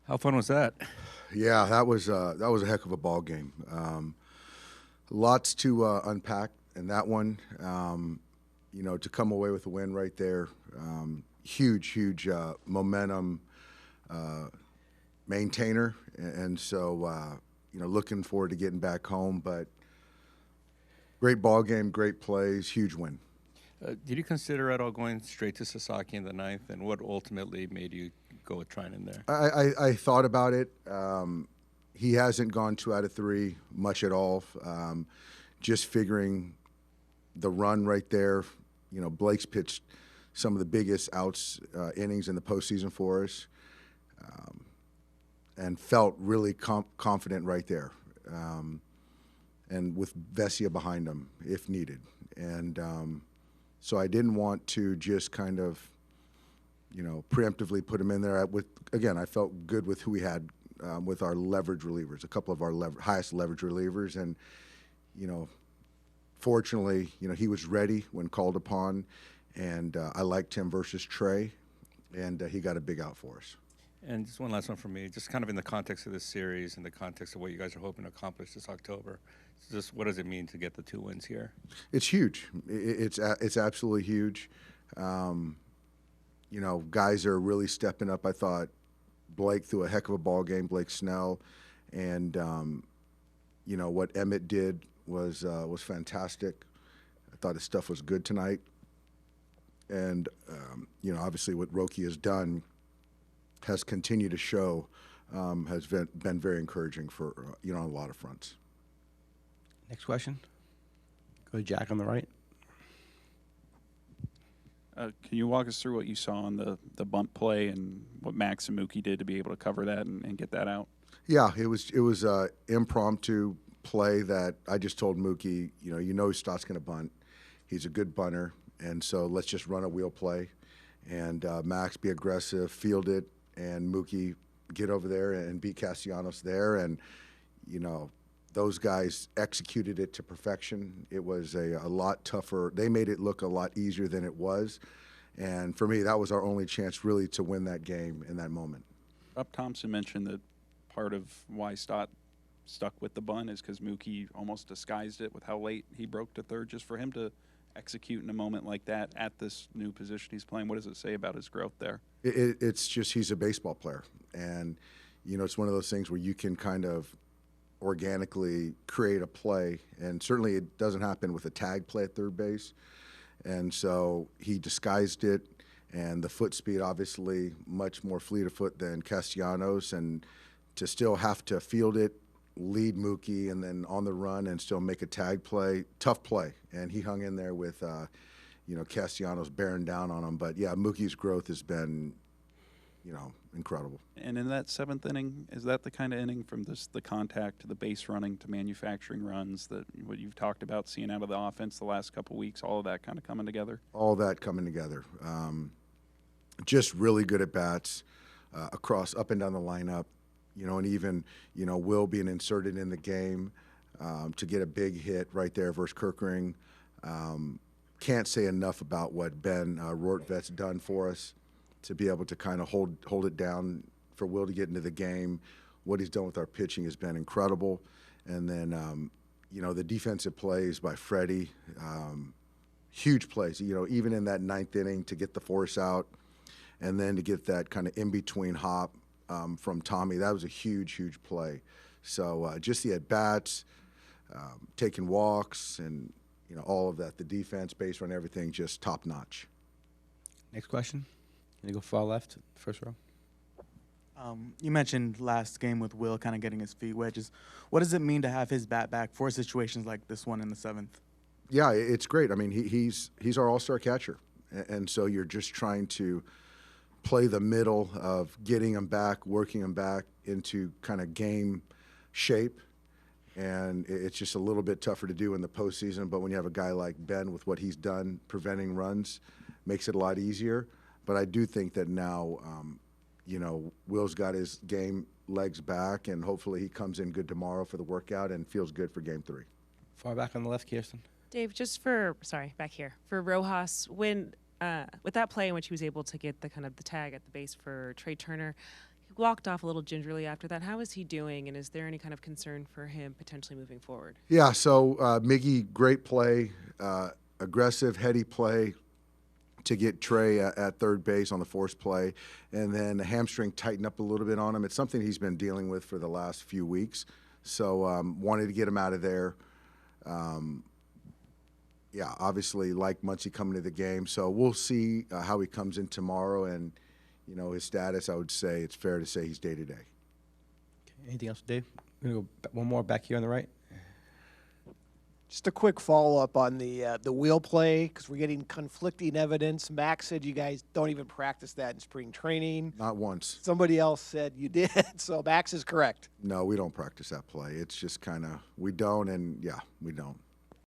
How fun was that? Yeah, that was a heck of a ball game. Lots to unpack in that one. To come away with a win right there, huge momentum maintainer, and so looking forward to getting back home. But great ball game, great plays, huge win. Did you consider at all going straight to Sasaki in the ninth, and what ultimately made you go with Treinen there? I thought about it. He hasn't gone 2 out of 3 much at all. Just figuring the run right there. Blake's pitched some of the biggest outs innings in the postseason for us, and felt really confident right there. And with Vesia behind him if needed. And so I didn't want to just kind of, preemptively put him in there. I felt good with who we had with our leverage relievers, a couple of our highest leverage relievers. And, fortunately, he was ready when called upon. And I liked him versus Trey. And he got a big out for us. And just one last one from me, just kind of in the context of this series, in the context of what you guys are hoping to accomplish this October. Just what does it mean to get the 2 wins here? It's huge. It's absolutely huge. Guys are really stepping up. I thought Blake threw a heck of a ball game, Blake Snell, and what Emmett did was fantastic. I thought his stuff was good tonight, and obviously what Roki has done has continued to show, has been very encouraging for on a lot of fronts. Next question. Go to Jack on the right. Can you walk us through what you saw on the bunt play and what Max and Mookie did to be able to cover that and get that out? Yeah, it was a impromptu play that I just told Mookie, Stott's going to bunt. He's a good bunter, and so let's just run a wheel play, and Max be aggressive, field it, and Mookie get over there and beat Castellanos there, and those guys executed it to perfection. It was a lot tougher. They made it look a lot easier than it was. And for me, that was our only chance really to win that game in that moment. Rob Thompson mentioned that part of why Stott stuck with the bunt is because Mookie almost disguised it with how late he broke to third. Just for him to execute in a moment like that at this new position he's playing, what does it say about his growth there? It's just he's a baseball player. And, it's one of those things where you can kind of organically create a play, and certainly it doesn't happen with a tag play at third base. And so he disguised it, and the foot speed obviously much more fleet of foot than Castellanos, and to still have to field it, lead Mookie, and then on the run and still make a tag play, tough play. And he hung in there with Castellanos bearing down on him. But yeah, Mookie's growth has been incredible. And in that 7th inning, is that the kind of inning from the contact to the base running to manufacturing runs that what you've talked about seeing out of the offense the last couple of weeks, all of that kind of coming together? All that coming together. Just really good at bats across up and down the lineup, and even, Will being inserted in the game to get a big hit right there versus Kirkring. Can't say enough about what Ben Rortvet's done for us, to be able to kind of hold it down for Will to get into the game. What he's done with our pitching has been incredible. And then, the defensive plays by Freddie, huge plays. Even in that 9th inning to get the force out, and then to get that kind of in-between hop from Tommy, that was a huge play. So just the at-bats, taking walks, and, all of that, the defense, base run, everything, just top-notch. Next question. Can you go far left, first row? You mentioned last game with Will kind of getting his feet wet. Just what does it mean to have his bat back for situations like this one in the 7th? Yeah, it's great. I mean, he's our all-star catcher, and so you're just trying to play the middle of getting him back, working him back into kind of game shape, and it's just a little bit tougher to do in the postseason. But when you have a guy like Ben with what he's done, preventing runs, makes it a lot easier. But I do think that now, Will's got his game legs back, and hopefully he comes in good tomorrow for the workout and feels good for Game 3. Far back on the left, Kirsten. Dave, back here, for Rojas, when with that play in which he was able to get the kind of the tag at the base for Trey Turner, walked off a little gingerly after that. How is he doing, and is there any kind of concern for him potentially moving forward? Yeah, so Miggy, great play, aggressive, heady play to get Trey at third base on the force play, and then the hamstring tightened up a little bit on him. It's something he's been dealing with for the last few weeks, so wanted to get him out of there. Yeah, obviously like Muncie coming to the game, so we'll see how he comes in tomorrow, and you know his status. I would say it's fair to say he's day to day. Okay, anything else, Dave? We're gonna go one more back here on the right. Just a quick follow-up on the wheel play, because we're getting conflicting evidence. Max said you guys don't even practice that in spring training. Not once. Somebody else said you did, so Max is correct. No, we don't practice that play. It's just kind of we don't, and yeah, we don't.